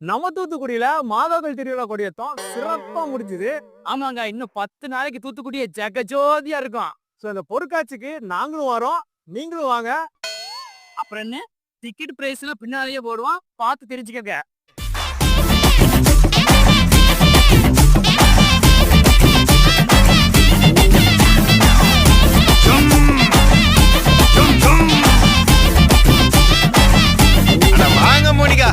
நம்ம தூத்துக்குடியில மாதவர்கள் திருவிழா கொடியேத்தம் சிறப்பா முடிஞ்சுது. ஆமாங்க, இன்னும் 10 நாளைக்கு தூத்துக்குடியே ஜெகஜோதியா இருக்கும். சோ இந்த பொருட்காட்சிக்கு நாங்களும் வரோம், நீங்களும் வாங்க. அப்புறம் என்ன, டிக்கெட் பிரைஸ்ல பின்னாலேயே போடுவான், பார்த்து தெரிஞ்சுக்கங்க. வாங்க மோனிகா.